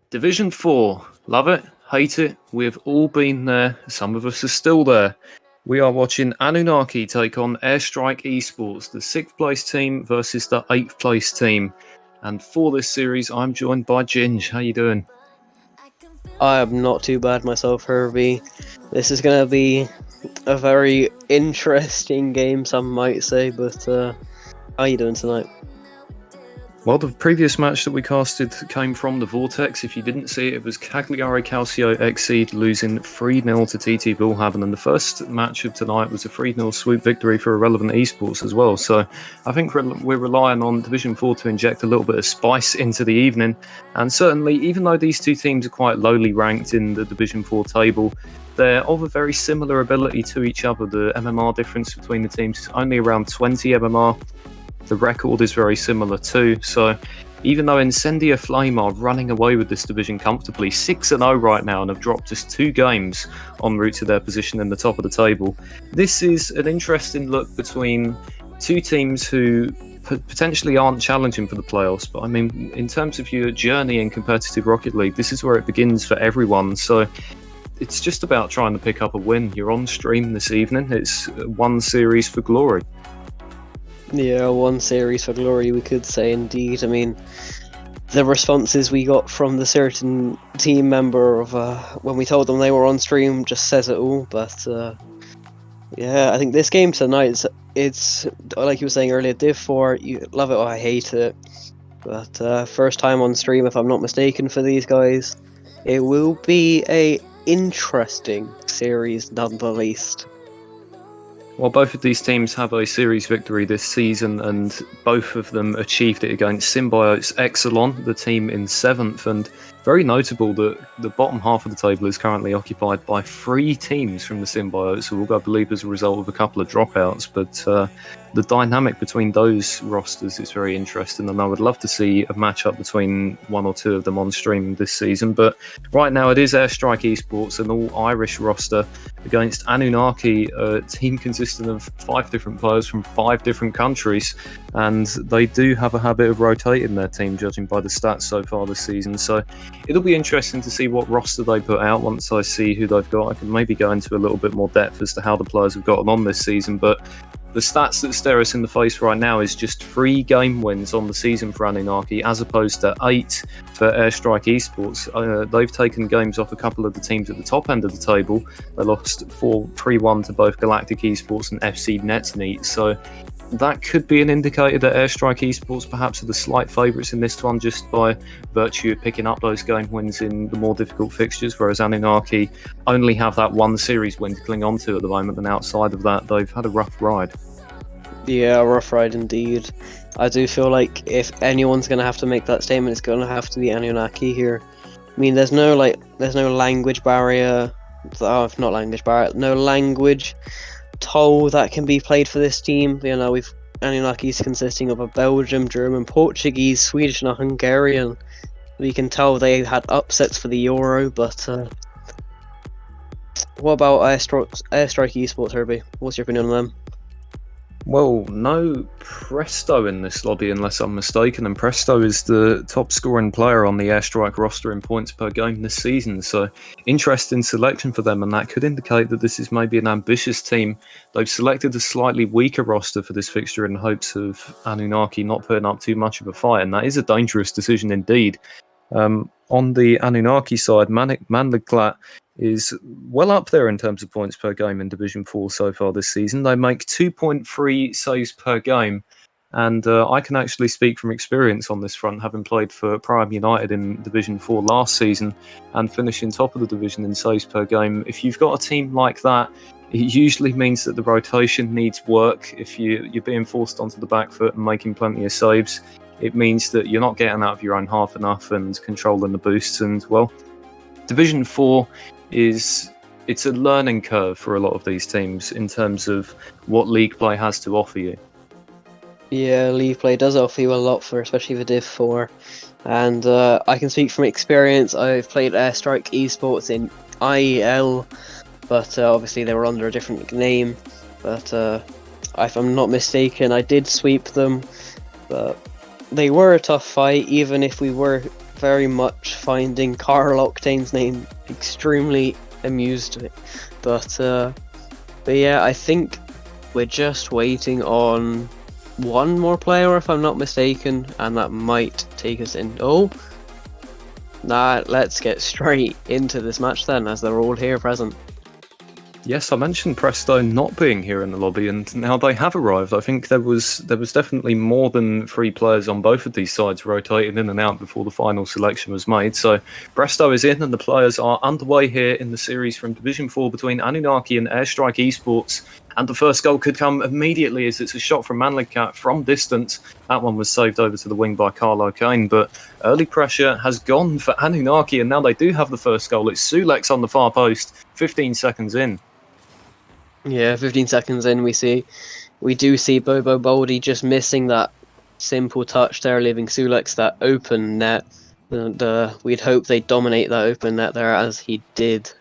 Division 4. Love it, hate it, we've all been there, some of us are still there. We are watching Anunnaki take on Airstrike Esports, the 6th place team versus the 8th place team. And for this series, I'm joined by Ginge. How you doing? I am not too bad myself, Herbie. This is going to be a very interesting game, some might say, but how are you doing tonight? Well, the previous match that we casted came from the Vortex. If you didn't see it, it was Cagliari Calcio Exceed losing 3-0 to TT Bullhaven. And the first match of tonight was a 3-0 swoop victory for Irrelevant Esports as well. So I think we're relying on Division 4 to inject a little bit of spice into the evening. And certainly, even though these two teams are quite lowly ranked in the Division 4 table, they're of a very similar ability to each other. The MMR difference between the teams is only around 20 MMR. The record is very similar too, so even though Incendia Flame are running away with this division comfortably, 6-0 right now and have dropped just 2 games en route to their position in the top of the table, this is an interesting look between two teams who potentially aren't challenging for the playoffs, but I mean, in terms of your journey in competitive Rocket League, this is where it begins for everyone, so it's just about trying to pick up a win. You're on stream this evening, it's one series for glory. Yeah, one series for glory, we could say indeed. I mean, the responses we got from the certain team member of when we told them they were on stream just says it all. But yeah, I think this game tonight it's like you were saying earlier, Div 4, you love it or I hate it. But first time on stream, if I'm not mistaken, for these guys, it will be a interesting series none the least. Well, both of these teams have a series victory this season, and both of them achieved it against Symbiotes Exelon, the team in 7th, and very notable that the bottom half of the table is currently occupied by 3 teams from the Symbiotes, who I believe as a result of a couple of dropouts, but the dynamic between those rosters is very interesting, and I would love to see a matchup between 1 or 2 of them on stream this season. But right now it is Airstrike Esports, an all-Irish roster, against Anunnaki, a team consisting of 5 different players from 5 different countries, and they do have a habit of rotating their team, judging by the stats so far this season. So it'll be interesting to see what roster they put out once I see who they've got. I can maybe go into a little bit more depth as to how the players have gotten on this season, but the stats that stare us in the face right now is just 3 game wins on the season for Anunnaki, as opposed to 8 for Airstrike Esports. They've taken games off a couple of the teams at the top end of the table. They lost 3-1 to both Galactic Esports and FC NetNeat, so that could be an indicator that Airstrike Esports perhaps are the slight favourites in this one, just by virtue of picking up those game wins in the more difficult fixtures, whereas Anunnaki only have that one series win to cling on to at the moment, and outside of that, they've had a rough ride. Yeah, rough ride indeed. I do feel like if anyone's going to have to make that statement, it's going to have to be Anunnaki here. I mean, there's no language barrier. No language toll that can be played for this team. You know, we've Anunnaki's consisting of a Belgium, German, Portuguese, Swedish, and a Hungarian. We can tell they had upsets for the Euro, but what about Airstrike Esports, Herbie? What's your opinion on them? Well, no Presto in this lobby, unless I'm mistaken, and Presto is the top scoring player on the Airstrike roster in points per game this season, so interesting selection for them, and that could indicate that this is maybe an ambitious team. They've selected a slightly weaker roster for this fixture in hopes of Anunnaki not putting up too much of a fight, and that is a dangerous decision indeed. On the Anunnaki side, Manliglat is well up there in terms of points per game in Division 4 so far this season. They make 2.3 saves per game, and I can actually speak from experience on this front, having played for Prime United in Division 4 last season and finishing top of the division in saves per game. If you've got a team like that, it usually means that the rotation needs work. If you're being forced onto the back foot and making plenty of saves, it means that you're not getting out of your own half enough and controlling the boosts. And, well, Division 4 it's a learning curve for a lot of these teams in terms of what league play has to offer you. Yeah, league play does offer you a lot, especially for Div 4. And I can speak from experience. I've played Airstrike Esports in IEL, but obviously they were under a different name. But if I'm not mistaken, I did sweep them. But they were a tough fight, even if we were very much finding Carl Octane's name extremely amused me. But yeah, I think we're just waiting on one more player, if I'm not mistaken, and that might take us in. Oh, nah, let's get straight into this match then, as they're all here present. Yes, I mentioned Presto not being here in the lobby, and now they have arrived. I think there was definitely more than 3 players on both of these sides rotating in and out before the final selection was made. So Presto is in, and the players are underway here in the series from Division 4 between Anunnaki and Airstrike Esports. And the first goal could come immediately as it's a shot from Manlicat from distance. That one was saved over to the wing by Carlo Kane, but early pressure has gone for Anunnaki, and now they do have the first goal. It's Sulex on the far post, 15 seconds in. Yeah, 15 seconds in, we do see Bobo Baldy just missing that simple touch there, leaving Sulex that open net. And we'd hope they dominate that open net there, as he did.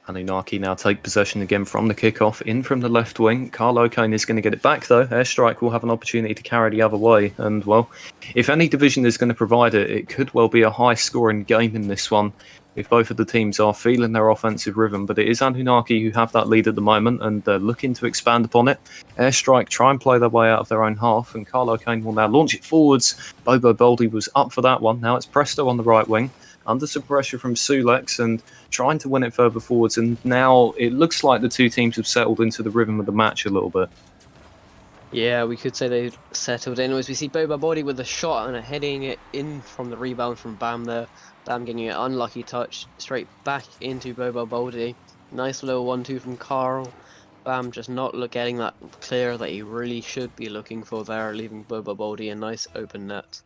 Anunnaki now take possession again from the kickoff, in from the left wing. Carlo Kane is going to get it back though. Airstrike will have an opportunity to carry the other way, and well, if any division is going to provide it, it could well be a high scoring game in this one, if both of the teams are feeling their offensive rhythm. But it is Anunnaki who have that lead at the moment, and they're looking to expand upon it. Airstrike try and play their way out of their own half, and Carlo Kane will now launch it forwards. Bobo Baldy was up for that one. Now it's Presto on the right wing, under some pressure from Sulex and trying to win it further forwards, and now it looks like the two teams have settled into the rhythm of the match a little bit. Yeah, we could say they've settled in, as we see Boba Body with a shot and heading it in from the rebound from Bam there. Bam getting an unlucky touch straight back into Boba Baldy. Nice little 1-2 from Carl. Bam just not getting that clear that he really should be looking for there, leaving Boba Baldy a nice open net.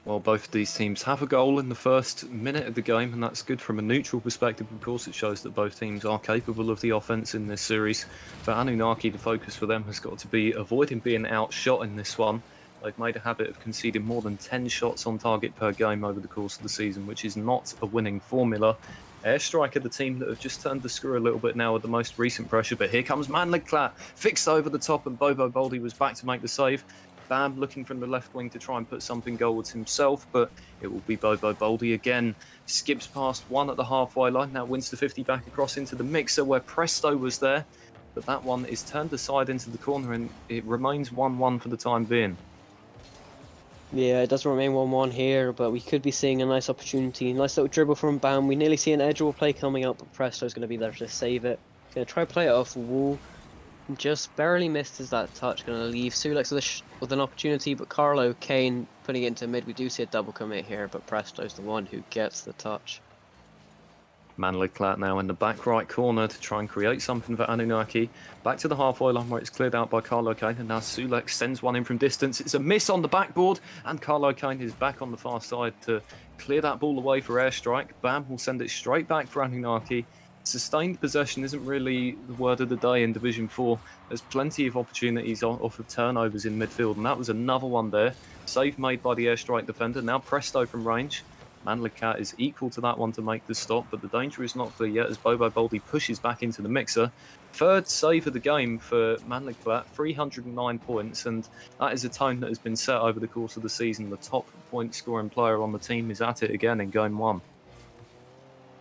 Well, both of these teams have a goal in the first minute of the game, and that's good from a neutral perspective. Of course, it shows that both teams are capable of the offense in this series. For Anunnaki, the focus for them has got to be avoiding being outshot in this one. They've made a habit of conceding more than 10 shots on target per game over the course of the season, which is not a winning formula. Airstrike are the team that have just turned the screw a little bit now with the most recent pressure, but here comes Manlicat, fixed over the top, and Bobo Baldy was back to make the save. Bam looking from the left wing to try and put something goalwards himself, but it will be Bobo Baldy again. Skips past one at the halfway line, now wins the 50 back across into the mixer where Presto was there, but that one is turned aside into the corner, and it remains 1-1 for the time being. Yeah, it does remain 1-1 here, but we could be seeing a nice opportunity. Nice little dribble from Bam. We nearly see an edgeable play coming up, but Presto's going to be there to save it. Going to try to play it off the wall. Just barely misses that touch. Going to leave Sulex with an opportunity, but Carlo Kane putting it into mid. We do see a double commit here, but Presto's the one who gets the touch. Manlicat now in the back right corner to try and create something for Anunnaki. Back to the halfway line where it's cleared out by Carlo Kane, and now Sulex sends one in from distance. It's a miss on the backboard, and Carlo Kane is back on the far side to clear that ball away for Airstrike. Bam will send it straight back for Anunnaki. Sustained possession isn't really the word of the day in Division 4. There's plenty of opportunities off of turnovers in midfield, and that was another one there. Save made by the Airstrike defender. Now Presto from range. Manlicat is equal to that one to make the stop, but the danger is not clear yet as Bobo Baldy pushes back into the mixer. Third save of the game for Manlicat, 309 points, and that is a tone that has been set over the course of the season. The top point scoring player on the team is at it again in game 1.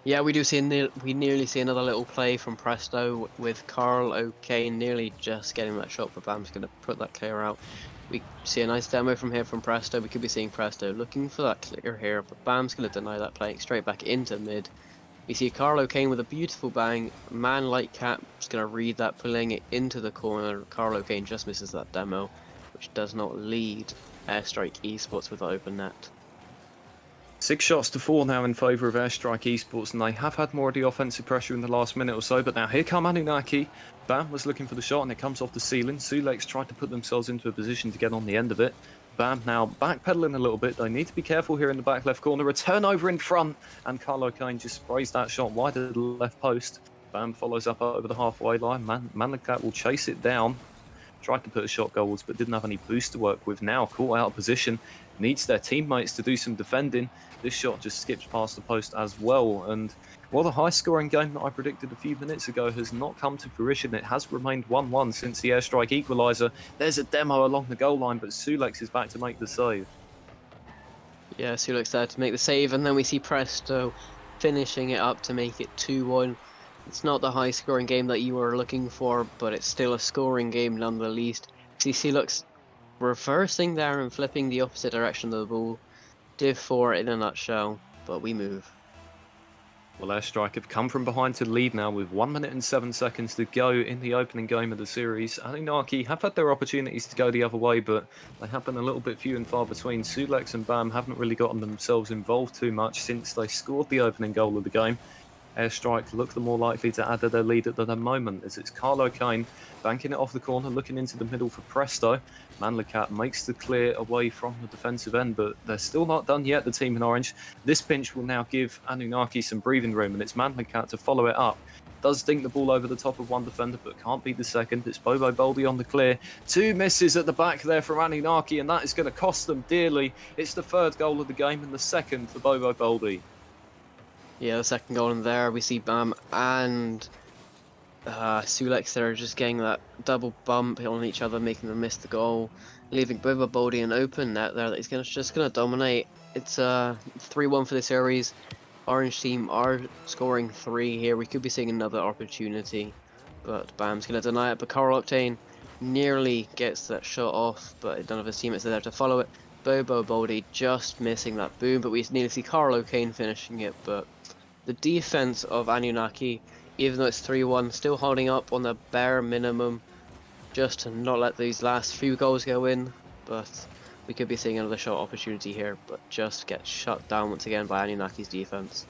Yeah, we nearly see another little play from Presto with Carl O'Kane nearly just getting that shot, but Bam's going to put that clear out. We see a nice demo from here from Presto. We could be seeing Presto looking for that clear here, but Bam's going to deny that, playing straight back into mid. We see Carl O'Kane with a beautiful bang. Manlicat is going to read that, pulling it into the corner. Carl O'Kane just misses that demo, which does not lead Airstrike Esports with the open net. 6 shots to 4 now in favour of Airstrike Esports, and they have had more of the offensive pressure in the last minute or so, but now here come Anunnaki. Bam was looking for the shot and it comes off the ceiling. Sulex tried to put themselves into a position to get on the end of it. Bam now backpedaling a little bit. They need to be careful here in the back left corner. A turnover in front, and Carlo Kane just sprays that shot wide of the left post. Bam follows up over the halfway line. Manlicat will chase it down. Tried to put a shot goals, but didn't have any boost to work with. Now caught out of position, needs their teammates to do some defending. This shot just skips past the post as well, and while the high-scoring game that I predicted a few minutes ago has not come to fruition, it has remained 1-1 since the Airstrike equaliser. There's a demo along the goal line, but Sulex is back to make the save. Yeah, Sulek's there to make the save, and then we see Presto finishing it up to make it 2-1. It's not the high-scoring game that you were looking for, but it's still a scoring game nonetheless. See Sulek's reversing there and flipping the opposite direction of the ball. Div 4 in a nutshell, but we move. Well, Airstrike have come from behind to lead now with 1 minute and 7 seconds to go in the opening game of the series. Anunnaki have had their opportunities to go the other way, but they have been a little bit few and far between. Sulex and Bam haven't really gotten themselves involved too much since they scored the opening goal of the game. Airstrike look the more likely to add to their lead at the moment, as it's Carlo Kane banking it off the corner, looking into the middle for Presto. Manlakat makes the clear away from the defensive end, but they're still not done yet, the team in orange. This pinch will now give Anunnaki some breathing room, and it's Manlakat to follow it up. Does dink the ball over the top of one defender, but can't beat the second. It's Bobo Boldy on the clear. 2 misses at the back there from Anunnaki, and that is going to cost them dearly. It's the third goal of the game and the second for Bobo Boldy. Yeah, the second goal in there, we see Bam and Sulex there just getting that double bump on each other, making them miss the goal, leaving Bobo Boldy an open net there that he's just going to dominate. It's 3-1 for the series. Orange team are scoring 3 here. We could be seeing another opportunity, but Bam's going to deny it. But Carl Octane nearly gets that shot off, but none of his teammates are there to follow it. Bobo Boldy just missing that boom, but we nearly see Carlo Kane finishing it. But the defense of Anunnaki, even though it's 3-1, still holding up on the bare minimum just to not let these last few goals go in. But we could be seeing another shot opportunity here, but just get shut down once again by Anunnaki's defense.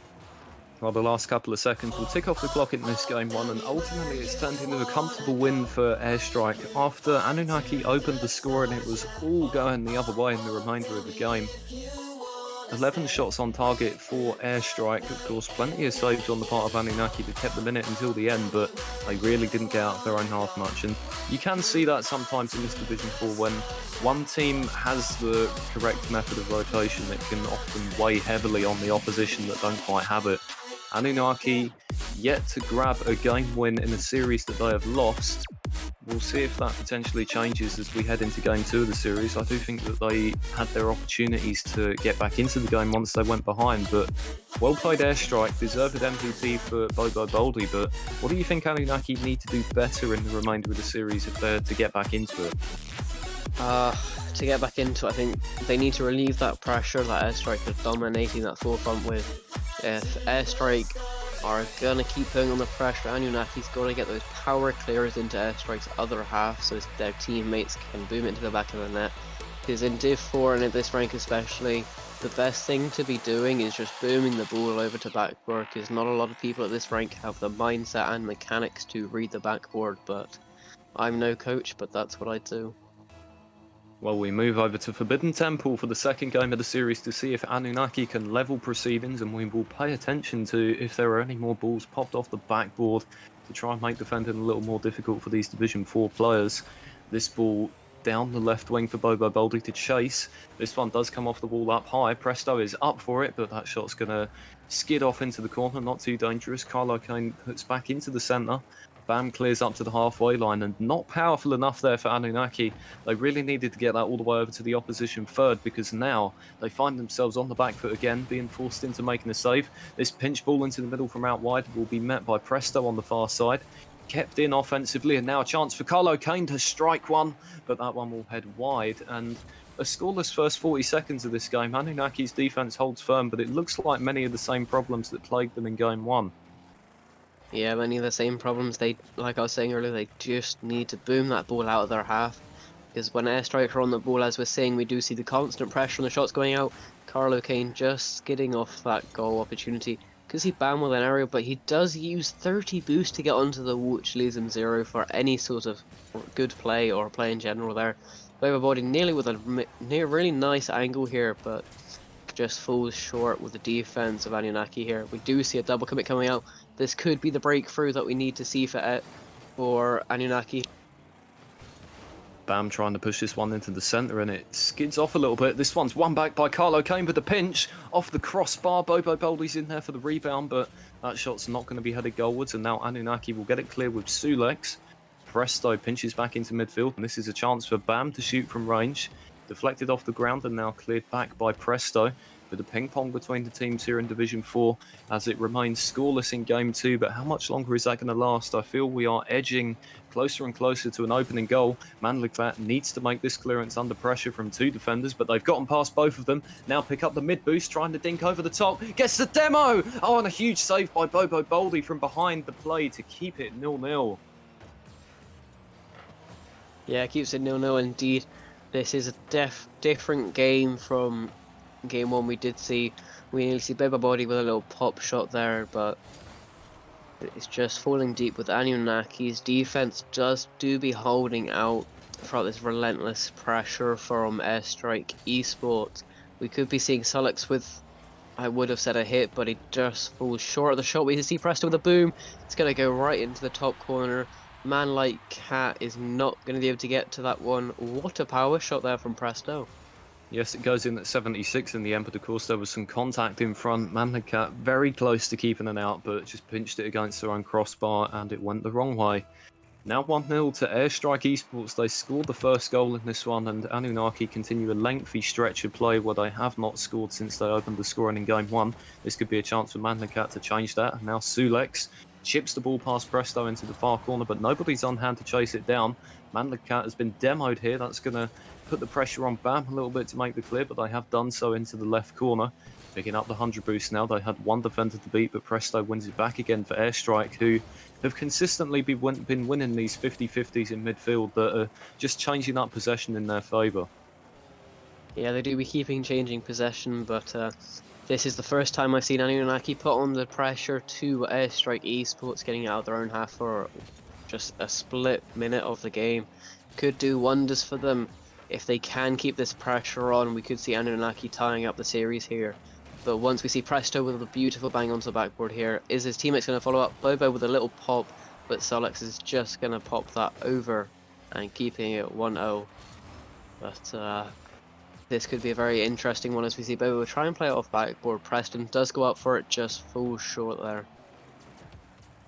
Well, the last couple of seconds will tick off the clock in this game one, and ultimately it's turned into a comfortable win for Airstrike after Anunnaki opened the score and it was all going the other way in the remainder of the game. 11 shots on target for Airstrike. Of course, plenty of saves on the part of Anunnaki that kept them in it until the end, but they really didn't get out of their own half much. And you can see that sometimes in this Division 4 when one team has the correct method of rotation, it can often weigh heavily on the opposition that don't quite have it. Anunnaki yet to grab a game win in a series that they have lost. We'll see if that potentially changes as we head into game 2 of the series. I do think that they had their opportunities to get back into the game once they went behind, but well played Airstrike, deserved MVP for Bobo Boldy, but what do you think Anunnaki need to do better in the remainder of the series if they're to get back into it? To get back into it, I think they need to relieve that pressure that Airstrike are dominating that forefront with. If Airstrike are gonna keep putting on the pressure, Anunnaki's gotta get those power clears into Airstrike's other half so their teammates can boom into the back of the net. Because in Div 4 and at this rank especially, the best thing to be doing is just booming the ball over to backboard, because not a lot of people at this rank have the mindset and mechanics to read the backboard, but I'm no coach, but that's what I do. Well, we move over to Forbidden Temple for the second game of the series to see if Anunnaki can level proceedings, and we will pay attention to if there are any more balls popped off the backboard to try and make defending a little more difficult for these Division 4 players. This ball down the left wing for Bobo Boldy to chase. This one does come off the wall up high. Presto is up for it, but that shot's going to skid off into the corner, not too dangerous. Carlo Kane puts back into the centre. Bam clears up to the halfway line, and not powerful enough there for Anunnaki. They really needed to get that all the way over to the opposition third, because now they find themselves on the back foot again, being forced into making a save. This pinch ball into the middle from out wide will be met by Presto on the far side. Kept in offensively, and now a chance for Carlo Kane to strike one, but that one will head wide. And a scoreless first 40 seconds of this game. Anunnaki's defense holds firm, but it looks like many of the same problems that plagued them in game 1. Yeah, many of the same problems. They, like I was saying earlier, they just need to boom that ball out of their half. Because when Airstrike are on the ball, as we're saying, we do see the constant pressure on the shots going out. Carlo Kane just skidding off that goal opportunity. Because he banned with an aerial, but he does use 30 boost to get onto the wall, which leaves him 0 for any sort of good play or play in general there. Overboarding nearly with a really nice angle here, but just falls short with the defense of Anunnaki here. We do see a double commit coming out. This could be the breakthrough that we need to see for Anunnaki. Bam trying to push this one into the centre, and it skids off a little bit. This one's won back by Carlo Kane with the pinch off the crossbar. Bobo Boldy's in there for the rebound, but that shot's not going to be headed goalwards, and now Anunnaki will get it clear with Sulex. Presto pinches back into midfield, and this is a chance for Bam to shoot from range. Deflected off the ground and now cleared back by Presto. with a ping pong between the teams here in Division 4 as it remains scoreless in Game 2. But how much longer is that going to last? I feel we are edging closer and closer to an opening goal. Manliclat needs to make this clearance under pressure from 2 defenders, but they've gotten past both of them. Now pick up the mid boost, trying to dink over the top. Gets the demo! Oh, and a huge save by Bobo Boldy from behind the play to keep it 0-0. Yeah, it keeps it 0-0 indeed. This is a different game from Game 1. We nearly see Bobo Boldy with a little pop shot there, but it's just falling deep with Anunnaki's defense do be holding out throughout this relentless pressure from Airstrike Esports. We could be seeing Sulex with, I would have said a hit, but he just falls short of the shot. We can see Presto with a boom. It's going to go right into the top corner. Man like Cat is not going to be able to get to that one. What a power shot there from Presto. Yes, it goes in at 76 in the end, but of course there was some contact in front. Manliccat very close to keeping it out, but just pinched it against their own crossbar and it went the wrong way. Now 1-0 to Airstrike Esports. They scored the first goal in this one, and Anunnaki continue a lengthy stretch of play where they have not scored since they opened the scoring in Game 1. This could be a chance for Manliccat to change that. And now Sulex chips the ball past Presto into the far corner, but nobody's on hand to chase it down. Manliccat has been demoed here. That's going to put the pressure on BAM a little bit to make the clear, but they have done so into the left corner. Picking up the 100 boost now. They had one defender to beat, but Presto wins it back again for Airstrike, who have consistently been winning these 50-50s in midfield that are just changing up possession in their favour. Yeah, they do be changing possession, but this is the first time I've seen Anunnaki put on the pressure to Airstrike Esports, getting out of their own half for just a split minute of the game. Could do wonders for them. If they can keep this pressure on, we could see Anunnaki tying up the series here. But once we see Presto with a beautiful bang onto the backboard here, is his teammates going to follow up? Bobo with a little pop, but Sulex is just going to pop that over and keeping it 1-0. But this could be a very interesting one as we see Bobo try and play it off backboard. Preston does go up for it, just falls short there.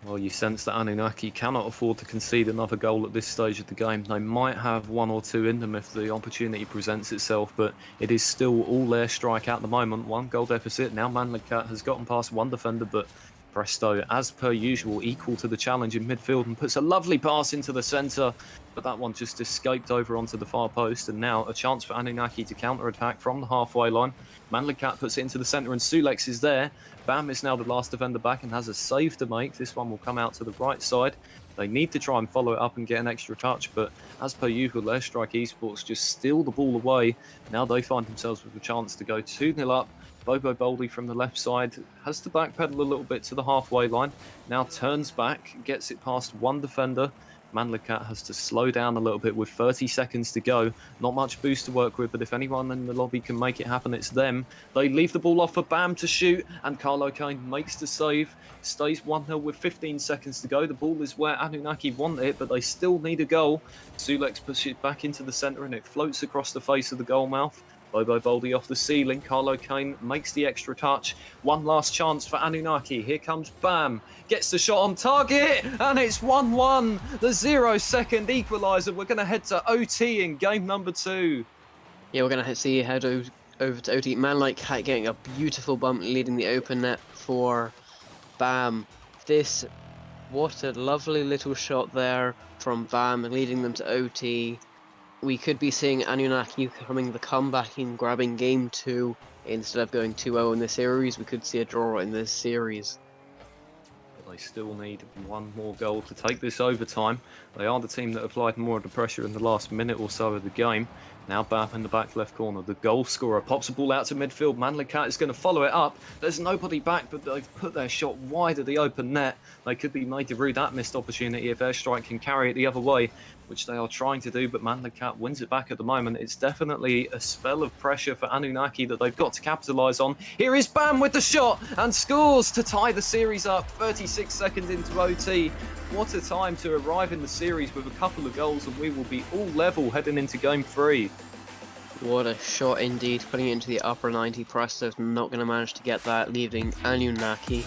Well, you sense that Anunnaki cannot afford to concede another goal at this stage of the game. They might have one or two in them if the opportunity presents itself, but it is still all Airstrike at the moment. 1 goal deficit. Now Manliccat has gotten past one defender, but Presto, as per usual, equal to the challenge in midfield and puts a lovely pass into the centre, but that one just escaped over onto the far post. And now a chance for Anunnaki to counter-attack from the halfway line. Manliccat puts it into the centre and Sulex is there. Bam is now the last defender back and has a save to make. This one will come out to the right side. They need to try and follow it up and get an extra touch, but as per usual, Airstrike Esports just steal the ball away. Now they find themselves with a chance to go 2-0 up. Bobo Boldy from the left side has to backpedal a little bit to the halfway line. Now turns back, gets it past one defender. Manliccat has to slow down a little bit with 30 seconds to go. Not much boost to work with, but if anyone in the lobby can make it happen, it's them. They leave the ball off for Bam to shoot, and Carlo Kane makes the save. Stays 1-0 with 15 seconds to go. The ball is where Anunnaki want it, but they still need a goal. Sulex pushes it back into the centre, and it floats across the face of the goal mouth. Bobo Boldy off the ceiling. Carlo Kane makes the extra touch. One last chance for Anunnaki. Here comes Bam. Gets the shot on target. And it's 1-1. The 0-second equaliser. We're going to head to OT in game number 2. Yeah, we're going to head over to OT. Man like Cat getting a beautiful bump leading the open net for Bam. What a lovely little shot there from Bam leading them to OT. We could be seeing Anunnaki coming the comeback in grabbing game 2 instead of going 2-0 in this series. We could see a draw in this series. They still need one more goal to take this overtime. They are the team that applied more of the pressure in the last minute or so of the game. Now Bam in the back left corner. The goal scorer pops the ball out to midfield. Manliccat is going to follow it up. There's nobody back, but they've put their shot wide of the open net. They could be made to rue that missed opportunity if Airstrike can carry it the other way, which they are trying to do, but Manliccat wins it back at the moment. It's definitely a spell of pressure for Anunnaki that they've got to capitalise on. Here is Bam with the shot and scores to tie the series up 36 seconds into OT. What a time to arrive in the series with a couple of goals, and we will be all level heading into game 3. What a shot indeed, putting it into the upper 90. Presto's not going to manage to get that, leaving Anunnaki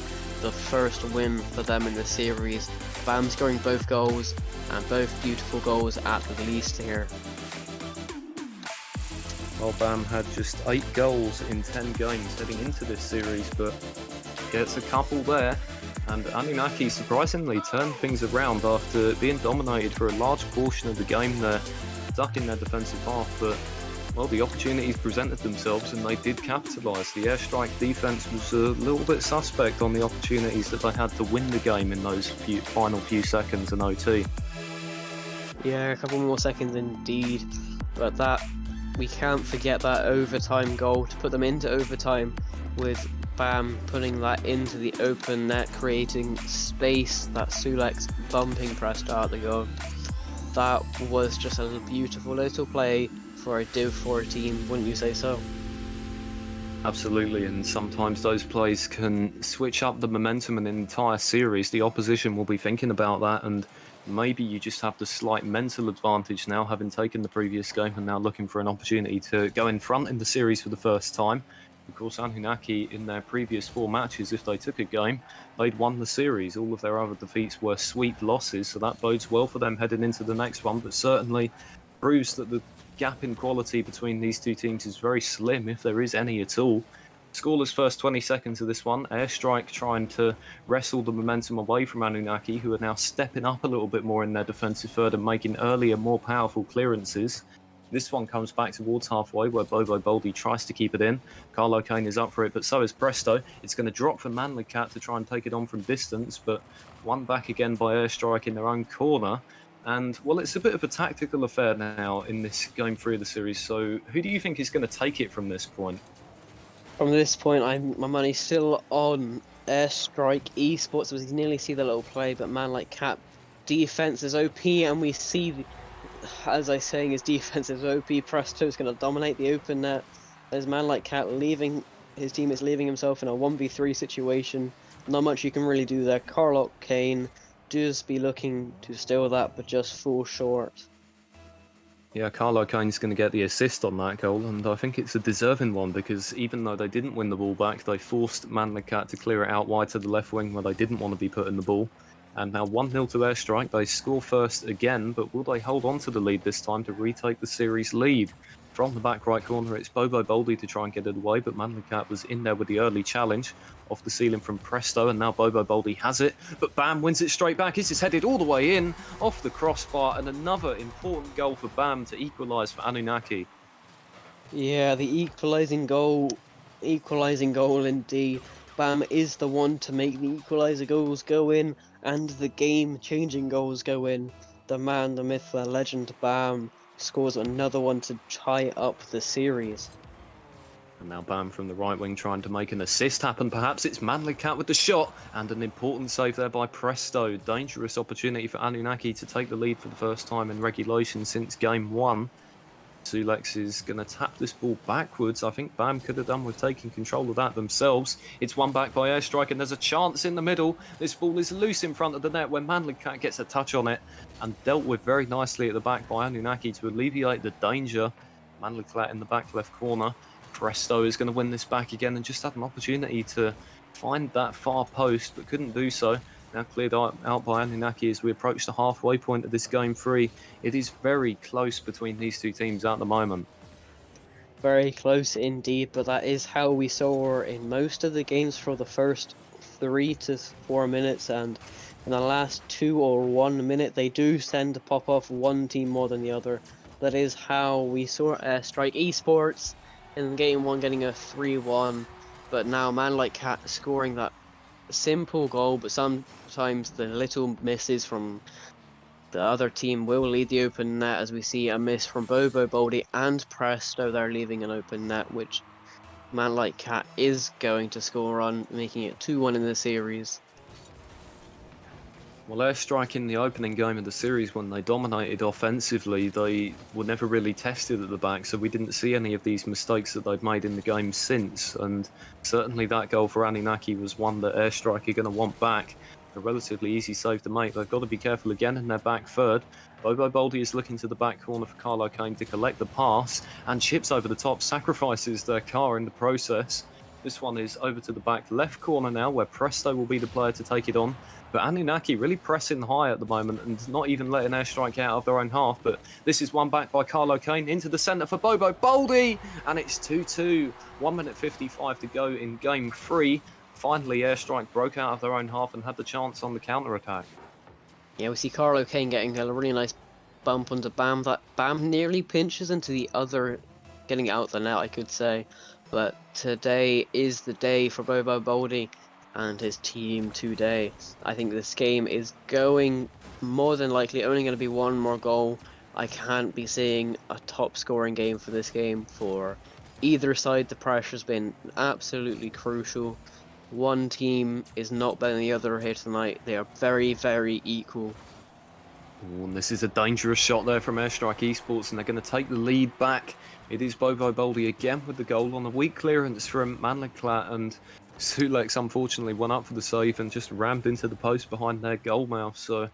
the first win for them in the series. Bam scoring both goals, and both beautiful goals at the least here. Well, BAM had just 8 goals in 10 games heading into this series, but gets a couple there. And Anunnaki surprisingly turned things around after being dominated for a large portion of the game there, stuck in their defensive half, but well, the opportunities presented themselves and they did capitalise. The Airstrike defence was a little bit suspect on the opportunities that they had to win the game in those final few seconds in OT. Yeah, a couple more seconds indeed, but that we can't forget that overtime goal to put them into overtime, with BAM putting that into the open net, creating space, that Sulex bumping Presto out the goal. That was just a beautiful little play for a Div 4 team, wouldn't you say so? Absolutely, and sometimes those plays can switch up the momentum in an entire series. The opposition will be thinking about that, and maybe you just have the slight mental advantage now, having taken the previous game and now looking for an opportunity to go in front in the series for the first time. Of course, Anunnaki, in their previous 4 matches, if they took a game, they'd won the series. All of their other defeats were sweep losses, so that bodes well for them heading into the next one, but certainly proves that the gap in quality between these two teams is very slim, if there is any at all. Scoreless first 20 seconds of this one. Airstrike trying to wrestle the momentum away from Anunnaki, who are now stepping up a little bit more in their defensive third and making earlier, more powerful clearances. This one comes back towards halfway, where Bobo Boldy tries to keep it in. Carlo Kane is up for it, but so is Presto. It's going to drop for Manly Cat to try and take it on from distance, but won back again by Airstrike in their own corner. And, well, it's a bit of a tactical affair now in this game 3 of the series. So who do you think is going to take it from this point? From this point, my money's still on Airstrike Esports, as we nearly see the little play, but man like Cap, defense is OP, and we see, as I was saying, his defense is OP. Presto's going to dominate the open net. There's man like Cat leaving, his team is leaving himself in a 1v3 situation. Not much you can really do there. Carlo Kane does be looking to steal that, but just fall short. Yeah, Carlo Kane's going to get the assist on that goal, and I think it's a deserving one, because even though they didn't win the ball back, they forced Manly Cat to clear it out wide to the left wing where they didn't want to be putting the ball. And now 1-0 to Airstrike. They score first again, but will they hold on to the lead this time to retake the series lead? From the back right corner, it's Bobo Boldy to try and get it away, but Manly Cat was in there with the early challenge off the ceiling from Presto, and now Bobo Boldy has it, but BAM wins it straight back. This is headed all the way in, off the crossbar, and another important goal for BAM to equalise for Anunnaki. Yeah, the equalising goal indeed. BAM is the one to make the equaliser goals go in, and the game-changing goals go in. The man, the myth, the legend, BAM scores another one to tie up the series. And now BAM from the right wing trying to make an assist happen, perhaps. It's Manly Cat with the shot, and an important save there by Presto. Dangerous opportunity for Anunnaki to take the lead for the first time in regulation since game 1. Sulex is going to tap this ball backwards. I think BAM could have done with taking control of that themselves. It's won back by Airstrike, and there's a chance in the middle. This ball is loose in front of the net when Manly Cat gets a touch on it, and dealt with very nicely at the back by Anunnaki to alleviate the danger. Manly Cat in the back left corner. Presto is going to win this back again, and just had an opportunity to find that far post, but couldn't do so. Now cleared out by Anunnaki as we approach the halfway point of this game 3. It is very close between these two teams at the moment. Very close indeed, but that is how we saw in most of the games for the first 3 to 4 minutes, and in the last 2 or 1 minute they do tend to pop off one team more than the other. That is how we saw Airstrike Esports in game 1 getting a 3-1, but now man like Cat scoring that simple goal, but sometimes the little misses from the other team will lead the open net, as we see a miss from Bobo Boldy and Presto. They're leaving an open net, which man like Cat is going to score on, making it 2-1 in the series. Well, Airstrike in the opening game of the series, when they dominated offensively, they were never really tested at the back, so we didn't see any of these mistakes that they've made in the game since, and certainly that goal for Anunnaki was one that Airstrike are going to want back. A relatively easy save to make. They've got to be careful again in their back third. Bobo Boldy is looking to the back corner for Carlo Kane to collect the pass, and chips over the top, sacrifices their car in the process. This one is over to the back left corner now, where Presto will be the player to take it on. But Anunnaki really pressing high at the moment and not even letting Airstrike get out of their own half. But this is one back by Carlo Kane into the centre for Bobo Boldy. And it's 2-2. 1 minute 55 to go in game 3. Finally, Airstrike broke out of their own half and had the chance on the counter-attack. Yeah, we see Carlo Kane getting a really nice bump onto Bam. That Bam nearly pinches into the other, getting out the net, I could say. But today is the day for Bobo Boldy and his team today. I think this game is going more than likely only going to be one more goal. I can't be seeing a top scoring game for this game for either side. The pressure's been absolutely crucial. One team is not better than the other here tonight. They are very, very equal. Ooh, and this is a dangerous shot there from Airstrike Esports, and they're going to take the lead back. It is Bobo Boldy again with the goal on a weak clearance from Manliklat, and Sulex unfortunately went up for the save and just rammed into the post behind their goalmouth. So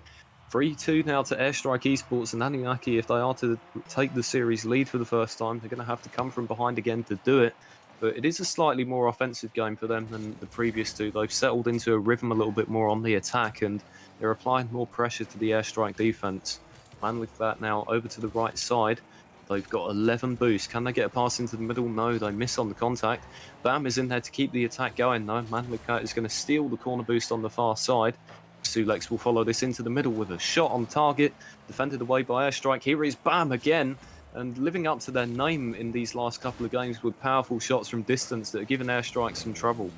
3-2 now to Airstrike Esports, and Anunnaki, if they are to take the series lead for the first time, they're going to have to come from behind again to do it. But it is a slightly more offensive game for them than the previous two. They've settled into a rhythm a little bit more on the attack, and they're applying more pressure to the Airstrike defense. Manliklat now over to the right side. They've got 11 boosts. Can they get a pass into the middle? No, they miss on the contact. Bam is in there to keep the attack going, though. Manliklat is going to steal the corner boost on the far side. Sulex will follow this into the middle with a shot on target. Defended away by Airstrike. Here is Bam again. And living up to their name in these last couple of games with powerful shots from distance that are giving Airstrike some trouble.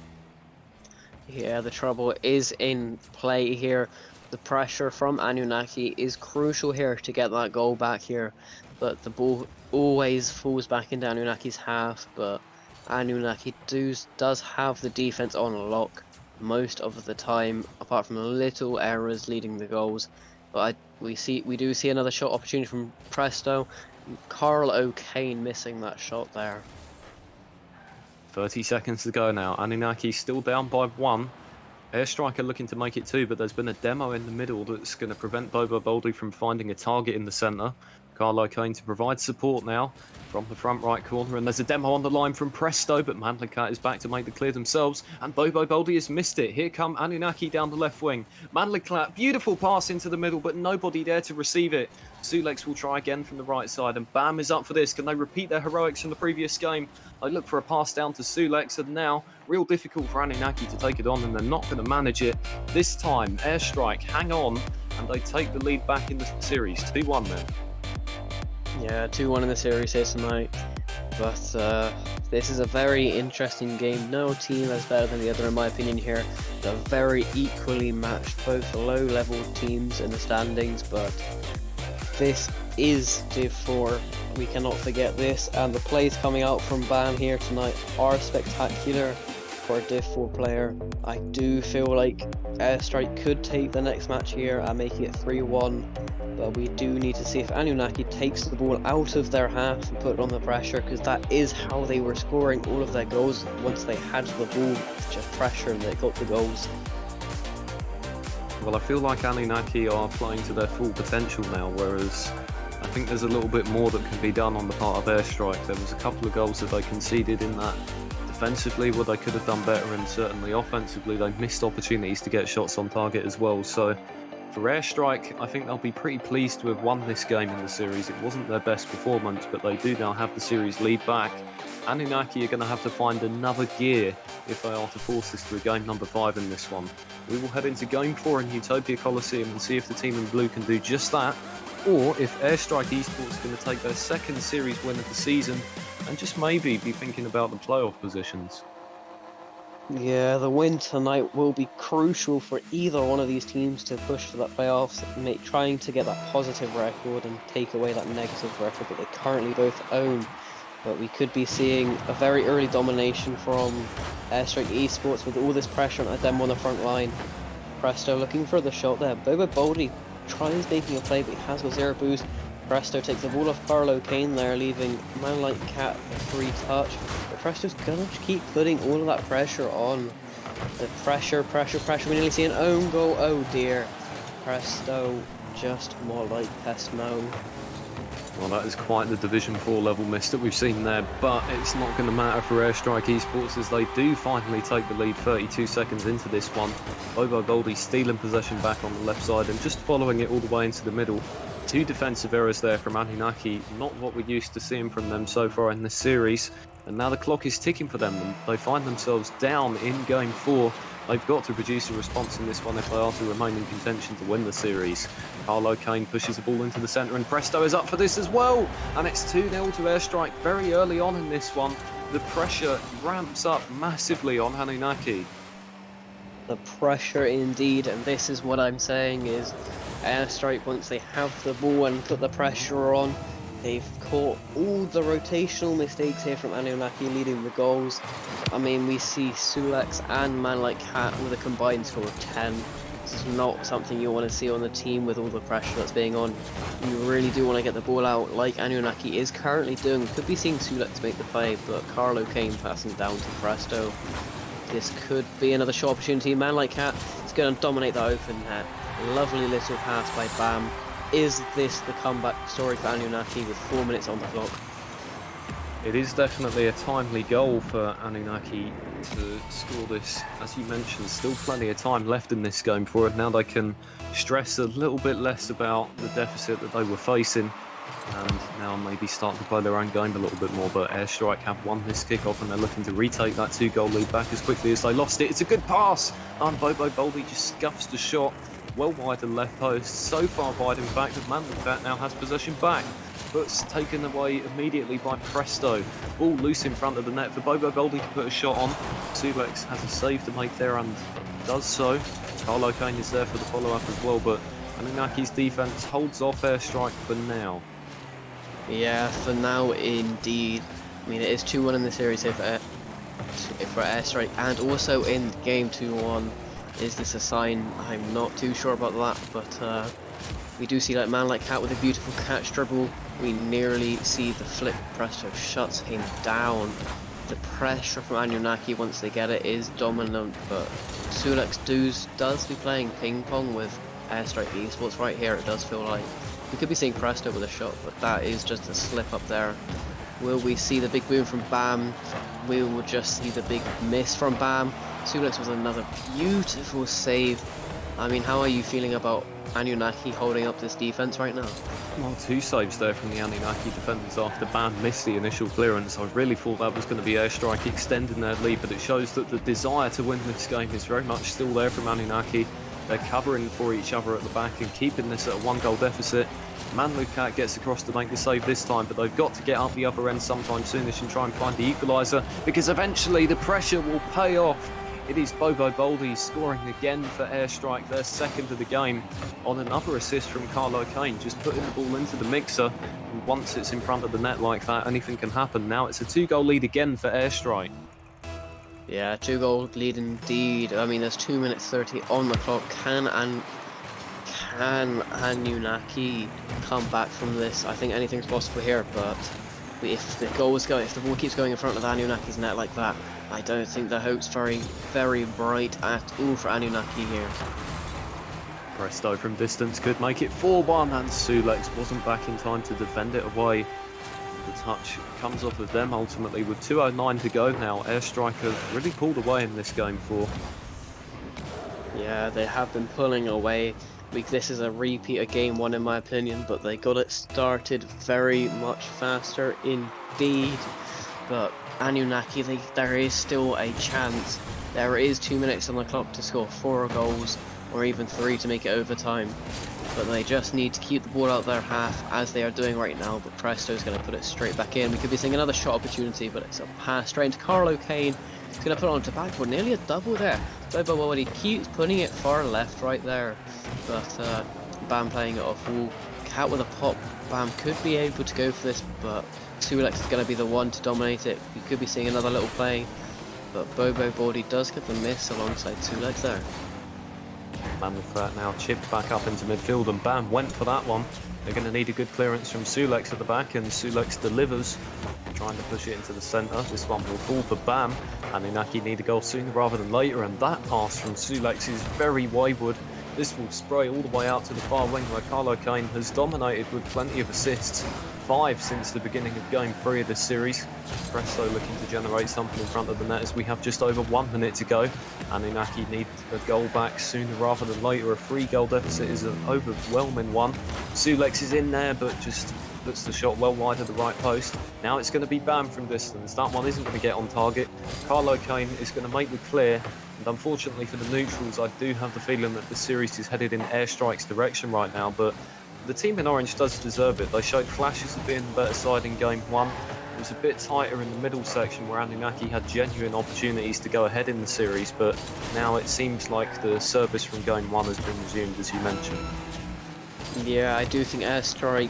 Yeah, the trouble is in play here. The pressure from Anunnaki is crucial here to get that goal back here. But the ball always falls back into Anunnaki's half. But Anunnaki does have the defense on lock most of the time, apart from little errors leading the goals. But we do see another shot opportunity from Presto. Carl O'Kane missing that shot there. 30 seconds to go now. Anunnaki still down by 1. Airstrike are looking to make it 2, but there's been a demo in the middle that's going to prevent Bobo Boldy from finding a target in the centre. Carlo Kane to provide support now from the front right corner, and there's a demo on the line from Presto, but Manliklat is back to make the clear themselves, and Bobo Boldy has missed it. Here come Anunnaki down the left wing. Manliklat, beautiful pass into the middle, but nobody there to receive it. Sulex will try again from the right side, and Bam is up for this. Can they repeat their heroics from the previous game? They look for a pass down to Sulex, and now real difficult for Anunnaki to take it on, and they're not going to manage it. This time, Airstrike hang on, and they take the lead back in the series, 2-1 then. Yeah, 2-1 in the series here tonight. But this is a very interesting game. No team is better than the other in my opinion here. They're very equally matched, both low-level teams in the standings, but this is Div 4. We cannot forget this, and the plays coming out from Bam here tonight are spectacular for a Div 4 player. I do feel like Airstrike could take the next match here and making it 3-1. But we do need to see if Anunnaki takes the ball out of their half and put it on the pressure, because that is how they were scoring all of their goals. Once they had the ball, just pressure, and they got the goals. Well, I feel like Anunnaki are playing to their full potential now, whereas I think there's a little bit more that can be done on the part of Airstrike. There was a couple of goals that they conceded in that defensively where they could have done better, and certainly offensively they missed opportunities to get shots on target as well. So for Airstrike, I think they'll be pretty pleased to have won this game in the series. It wasn't their best performance, but they do now have the series lead back. Anunnaki are going to have to find another gear if they are to force this through game number 5 in this one. We will head into game 4 in Utopia Coliseum and see if the team in blue can do just that, or if Airstrike Esports are going to take their second series win of the season and just maybe be thinking about the playoff positions. Yeah, the win tonight will be crucial for either one of these teams to push for that playoffs, trying to get that positive record and take away that negative record that they currently both own. But we could be seeing a very early domination from Airstrike Esports with all this pressure on them on the front line. Presto looking for the shot there. Bobo Boldy tries making a play, but he has got 0 boost. Presto takes the ball off Carlo Kane there, leaving Manliklat a free touch. But Presto's gonna keep putting all of that pressure on. The pressure. We nearly see an own goal. Oh dear. Presto just more like Pesno. Well, that is quite the Division 4 level miss that we've seen there, but it's not going to matter for Airstrike Esports as they do finally take the lead 32 seconds into this one. Bobo Goldie stealing possession back on the left side and just following it all the way into the middle. 2 defensive errors there from Anunnaki, not what we're used to seeing from them so far in this series. And now the clock is ticking for them, and they find themselves down in Game 4. They've got to produce a response in this one if they are to remain in contention to win the series. Carlo Kane pushes the ball into the centre and Presto is up for this as well. And it's 2-0 to Airstrike very early on in this one. The pressure ramps up massively on Anunnaki. The pressure indeed, and this is what I'm saying is Airstrike, once they have the ball and put the pressure on, they've caught all the rotational mistakes here from Anunnaki leading the goals. I mean, we see Sulex and Man Like Cat with a combined score of 10. This is not something you want to see on the team with all the pressure that's being on. You really do want to get the ball out like Anunnaki is currently doing. We could be seeing Sulex make the play, but Carlo Kane passing down to Presto. This could be another shot opportunity. Man Like Cat is going to dominate that open net. Lovely little pass by Bam. Is this the comeback story for Anunnaki with 4 minutes on the clock? It is definitely a timely goal for Anunnaki to score this. As you mentioned, still plenty of time left in this game for it. Now they can stress a little bit less about the deficit that they were facing and now maybe start to play their own game a little bit more. But Airstrike have won this kickoff and they're looking to retake that 2-goal lead back as quickly as they lost it. It's a good pass, and Bobo Boldy just scuffs the shot well wide of the left post, so far wide in fact that Man Like Cat now has possession back, but it's taken away immediately by Presto. Ball loose in front of the net for Bobo Goldie to put a shot on. Sulex has a save to make there and does so. Carlo Kane is there for the follow-up as well, but Anunnaki's defence holds off Airstrike for now. Yeah, for now indeed. I mean, it is 2-1 in the series here for Airstrike, and also in Game 2-1. Is this a sign? I'm not too sure about that, but we do see like Man Like Cat with a beautiful catch dribble. We nearly see the flip. Presto shuts him down. The pressure from Anunnaki once they get it is dominant, but Sulex does be playing ping pong with Airstrike Esports right here. It does feel like we could be seeing Presto with a shot, but that is just a slip up there. Will we see the big boom from Bam? We will just see the big miss from Bam. Sulex was another beautiful save. I mean, how are you feeling about Anunnaki holding up this defense right now? Well, 2 saves there from the Anunnaki defenders after Bam missed the initial clearance. I really thought that was going to be Airstrike extending their lead, but it shows that the desire to win this game is very much still there from Anunnaki. They're covering for each other at the back and keeping this at a 1-goal deficit. Man Like Cat gets across to make the save this time, but they've got to get up the other end sometime soonish and try and find the equaliser, because eventually the pressure will pay off. It is Bobo Boldy scoring again for Airstrike, their second of the game, on another assist from Carlo Kane, just putting the ball into the mixer, and once it's in front of the net like that, anything can happen. Now it's a 2-goal lead again for Airstrike. Yeah, 2-goal lead indeed. I mean, there's 2 minutes 30 on the clock. Can Anunnaki come back from this? I think anything's possible here, but if the ball keeps going in front of Anunnaki's net like that, I don't think the hope's very bright at all for Anunnaki here. Presto from distance could make it 4-1, and Sulex wasn't back in time to defend it away. The touch comes off of them ultimately with 2:09 to go now. Airstrike have really pulled away in this game 4. Yeah, they have been pulling away. This is a repeat of Game 1 in my opinion, but they got it started very much faster indeed. But Anunnaki, there is still a chance. There is 2 minutes on the clock to score 4 goals, or even 3 to make it overtime. But they just need to keep the ball out their half, as they are doing right now. But Presto's going to put it straight back in. We could be seeing another shot opportunity, but it's a pass straight into Carlo Kane. He's going to put it onto backboard, nearly a double there. Bobo he keeps putting it far left right there. But Bam playing it off wall. Cat with a pop. Bam could be able to go for this, but Sulex is going to be the one to dominate it. We could be seeing another little play, but Bobo Baldy does get the miss alongside Sulex there. Man Like Cat now chipped back up into midfield, and Bam went for that one. They're going to need a good clearance from Sulex at the back, and Sulex delivers, trying to push it into the centre. This one will fall for Bam. Anunnaki need a goal sooner rather than later, and that pass from Sulex is very wayward. This will spray all the way out to the far wing where Carlo Kane has dominated with plenty of assists. 5 since the beginning of Game 3 of this series. Presto looking to generate something in front of the net as we have just over 1 minute to go. Anunnaki need a goal back sooner rather than later. A 3-goal deficit is an overwhelming one. Sulex is in there, but just puts the shot well wide of the right post. Now it's going to be banned from distance. That one isn't going to get on target. Carlo Kane is going to make the clear. And unfortunately for the neutrals, I do have the feeling that the series is headed in Airstrike's direction right now. But the team in orange does deserve it. They showed flashes of being the better side in Game 1. It was a bit tighter in the middle section where Anunnaki had genuine opportunities to go ahead in the series. But now it seems like the service from Game 1 has been resumed, as you mentioned. Yeah, I do think Airstrike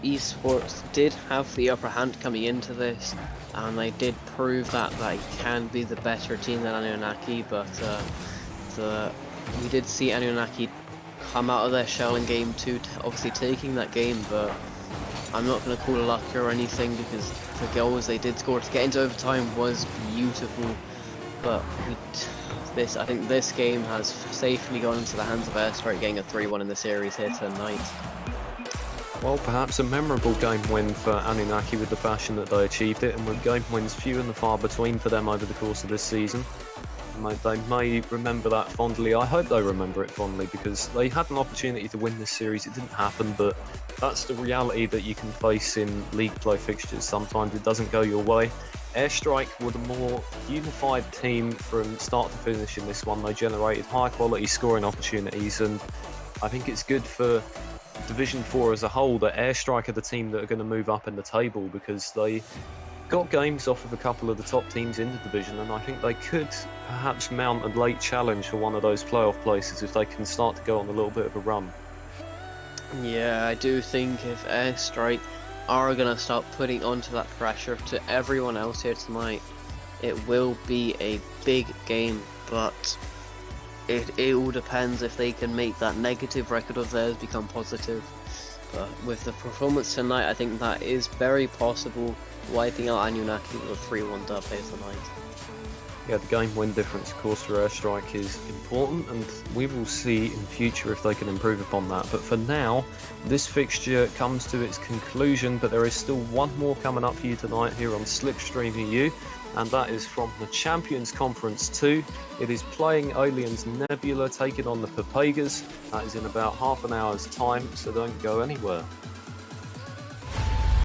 Esports did have the upper hand coming into this, and they did prove that they can be the better team than Anunnaki, but we did see Anunnaki come out of their shell in Game 2, obviously taking that game, but I'm not going to call it lucky or anything, because the goals they did score to get into overtime was beautiful, but I think this game has safely gone into the hands of Airstrike, getting a 3-1 in the series here tonight. Well, perhaps a memorable game win for Anunnaki with the fashion that they achieved it, and with game wins few and far between for them over the course of this season. They may remember that fondly. I hope they remember it fondly, because they had an opportunity to win this series. It didn't happen, but that's the reality that you can face in league play fixtures. Sometimes it doesn't go your way. Airstrike were the more unified team from start to finish in this one. They generated high quality scoring opportunities, and I think it's good for Division 4 as a whole that Airstrike are the team that are going to move up in the table, because they got games off of a couple of the top teams in the division, and I think they could perhaps mount a late challenge for one of those playoff places if they can start to go on a little bit of a run. Yeah, I do think if Airstrike are going to start putting onto that pressure to everyone else here tonight, it will be a big game, but it all depends if they can make that negative record of theirs become positive. But with the performance tonight, I think that is very possible, wiping out Anunnaki with a 3-1 dub here tonight. Yeah, the game win difference, of course, for Airstrike is important, and we will see in future if they can improve upon that. But for now, this fixture comes to its conclusion, but there is still one more coming up for you tonight here on Slipstream EU, and that is from the Champions Conference 2. It is playing Aliens Nebula taking on the Papagas. That is in about half an hour's time, so don't go anywhere.